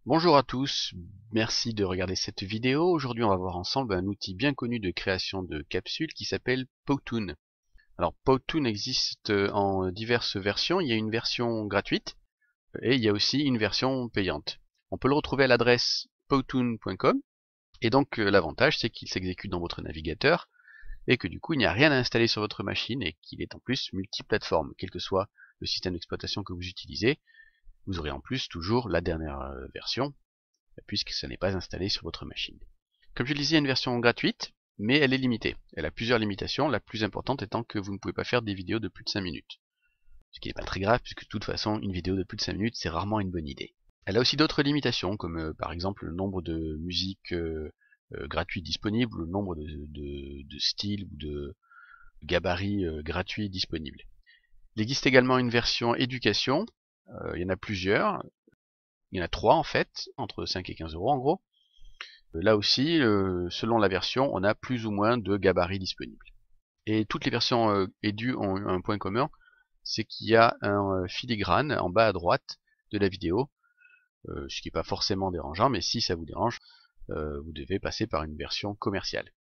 Bonjour à tous, merci de regarder cette vidéo. Aujourd'hui on va voir ensemble un outil bien connu de création de capsules qui s'appelle Powtoon. Alors Powtoon existe en diverses versions, il y a une version gratuite et il y a aussi une version payante. On peut le retrouver à l'adresse powtoon.com et donc l'avantage c'est qu'il s'exécute dans votre navigateur et que du coup il n'y a rien à installer sur votre machine et qu'il est en plus multiplateforme, quel que soit le système d'exploitation que vous utilisez. Vous aurez en plus toujours la dernière version puisque ça n'est pas installé sur votre machine. Comme je le disais, il y a une version gratuite, mais elle est limitée. Elle a plusieurs limitations, la plus importante étant que vous ne pouvez pas faire des vidéos de plus de 5 minutes. Ce qui n'est pas très grave, puisque de toute façon, une vidéo de plus de 5 minutes, c'est rarement une bonne idée. Elle a aussi d'autres limitations, comme par exemple le nombre de musiques gratuites disponibles, le nombre de styles ou de gabarits gratuits disponibles. Il existe également une version éducation, il y en a plusieurs, il y en a 3 en fait, entre 5 et 15 € en gros. Là aussi, selon la version, on a plus ou moins de gabarits disponibles. Et toutes les versions Edu ont un point commun, c'est qu'il y a un filigrane en bas à droite de la vidéo, ce qui n'est pas forcément dérangeant, mais si ça vous dérange, vous devez passer par une version commerciale.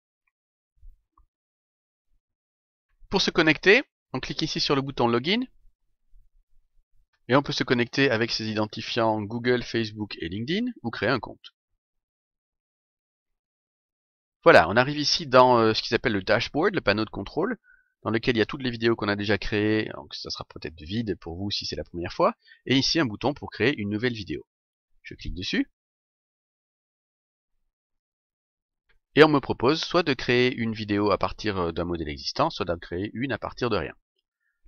Pour se connecter, on clique ici sur le bouton Login, et on peut se connecter avec ses identifiants Google, Facebook et LinkedIn, ou créer un compte. Voilà, on arrive ici dans ce qui s'appelle le dashboard, le panneau de contrôle, dans lequel il y a toutes les vidéos qu'on a déjà créées, donc ça sera peut-être vide pour vous si c'est la première fois, et ici un bouton pour créer une nouvelle vidéo. Je clique dessus, et on me propose soit de créer une vidéo à partir d'un modèle existant, soit d'en créer une à partir de rien.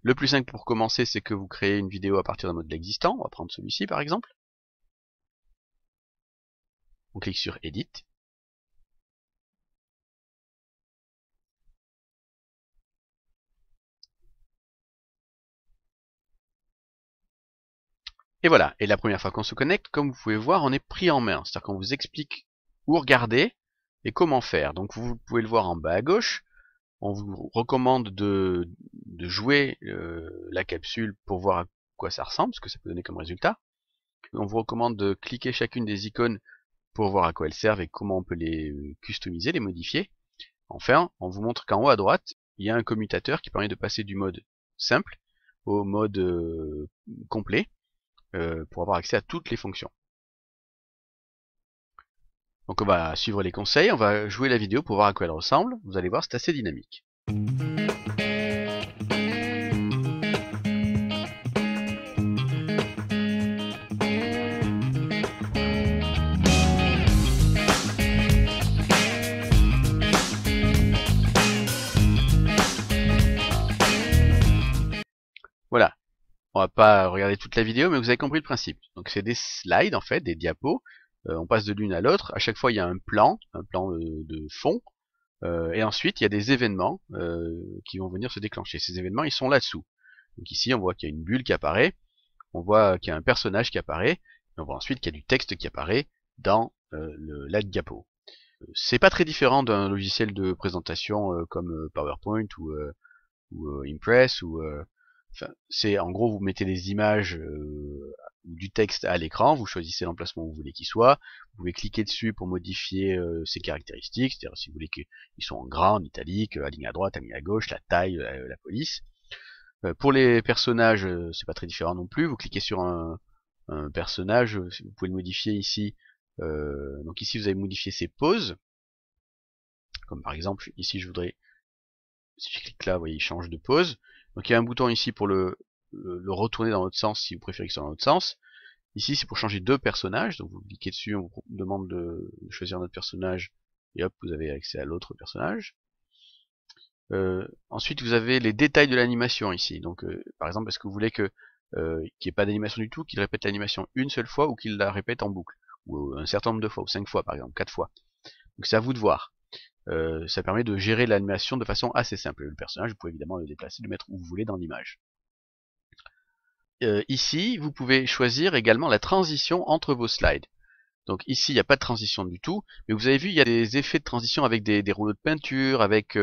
Le plus simple pour commencer, c'est que vous créez une vidéo à partir d'un modèle existant, on va prendre celui-ci par exemple. On clique sur Edit, et voilà, et la première fois qu'on se connecte, comme vous pouvez voir, on est pris en main, c'est-à-dire qu'on vous explique où regarder et comment faire. Donc vous pouvez le voir en bas à gauche, on vous recommande de jouer la capsule pour voir à quoi ça ressemble, ce que ça peut donner comme résultat. On vous recommande de cliquer chacune des icônes pour voir à quoi elles servent et comment on peut les customiser, les modifier. Enfin, on vous montre qu'en haut à droite, il y a un commutateur qui permet de passer du mode simple au mode complet pour avoir accès à toutes les fonctions. Donc on va suivre les conseils, on va jouer la vidéo pour voir à quoi elle ressemble. Vous allez voir, c'est assez dynamique. Voilà, on va pas regarder toute la vidéo, mais vous avez compris le principe. Donc c'est des slides en fait, des diapos. On passe de l'une à l'autre. À chaque fois il y a un plan de fond. Et ensuite il y a des événements qui vont venir se déclencher. Ces événements ils sont là-dessous. Donc ici on voit qu'il y a une bulle qui apparaît. On voit qu'il y a un personnage qui apparaît. Et on voit ensuite qu'il y a du texte qui apparaît dans la diapo. C'est pas très différent d'un logiciel de présentation comme PowerPoint ou Impress ou enfin, c'est en gros vous mettez des images ou du texte à l'écran, vous choisissez l'emplacement où vous voulez qu'il soit, vous pouvez cliquer dessus pour modifier ses caractéristiques, c'est-à-dire si vous voulez qu'ils soient en grand, en italique, aligné à droite, aligné à gauche, la taille, la police. Pour les personnages, c'est pas très différent non plus, vous cliquez sur un personnage, vous pouvez le modifier ici. Donc ici vous avez modifié ses poses, comme par exemple ici je voudrais, si je clique là, vous voyez il change de pose. Donc il y a un bouton ici pour le retourner dans l'autre sens si vous préférez qu'il soit dans l'autre sens. Ici c'est pour changer deux personnages, donc vous cliquez dessus, on vous demande de choisir notre personnage, et hop vous avez accès à l'autre personnage. Ensuite vous avez les détails de l'animation ici, donc par exemple est-ce que vous voulez que qu'il n'y ait pas d'animation du tout, qu'il répète l'animation une seule fois ou qu'il la répète en boucle, ou un certain nombre de fois, ou 5 fois par exemple, 4 fois. Donc c'est à vous de voir. Ça permet de gérer l'animation de façon assez simple. Le personnage, vous pouvez évidemment le déplacer, le mettre où vous voulez dans l'image. Ici, vous pouvez choisir également la transition entre vos slides. Donc ici, il n'y a pas de transition du tout, mais vous avez vu, il y a des effets de transition avec des rouleaux de peinture, avec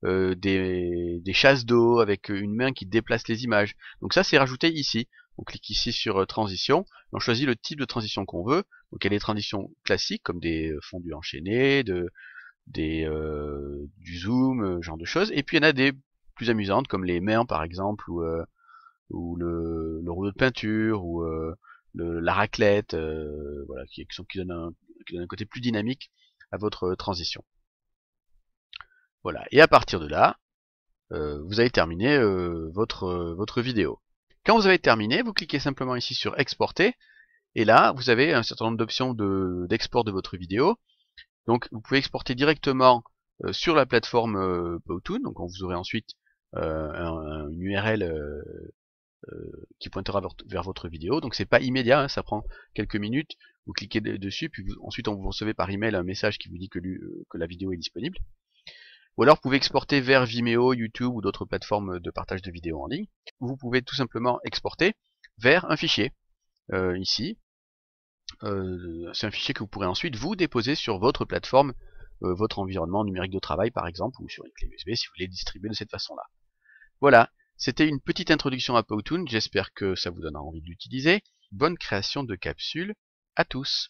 des chasses d'eau, avec une main qui déplace les images. Donc ça, c'est rajouté ici. On clique ici sur transition, on choisit le type de transition qu'on veut. Donc il y a des transitions classiques comme des fondus enchaînés, du zoom, genre de choses. Et puis il y en a des plus amusantes comme les mains par exemple, ou le rouleau de peinture, ou la raclette, voilà, qui donne un côté plus dynamique à votre transition. Voilà. Et à partir de là, vous avez terminé votre vidéo. Quand vous avez terminé, vous cliquez simplement ici sur exporter, et là vous avez un certain nombre d'options d'export de votre vidéo. Donc vous pouvez exporter directement sur la plateforme Powtoon, donc vous aurez ensuite une URL qui pointera vers votre vidéo. Donc c'est pas immédiat, hein, ça prend quelques minutes. Vous cliquez dessus, puis ensuite vous recevez par email un message qui vous dit que la vidéo est disponible. Ou alors vous pouvez exporter vers Vimeo, YouTube ou d'autres plateformes de partage de vidéos en ligne. Vous pouvez tout simplement exporter vers un fichier. Ici, c'est un fichier que vous pourrez ensuite vous déposer sur votre plateforme, votre environnement numérique de travail par exemple, ou sur une clé USB si vous voulez distribuer de cette façon-là. Voilà, c'était une petite introduction à Powtoon, j'espère que ça vous donnera envie de l'utiliser. Bonne création de capsules à tous!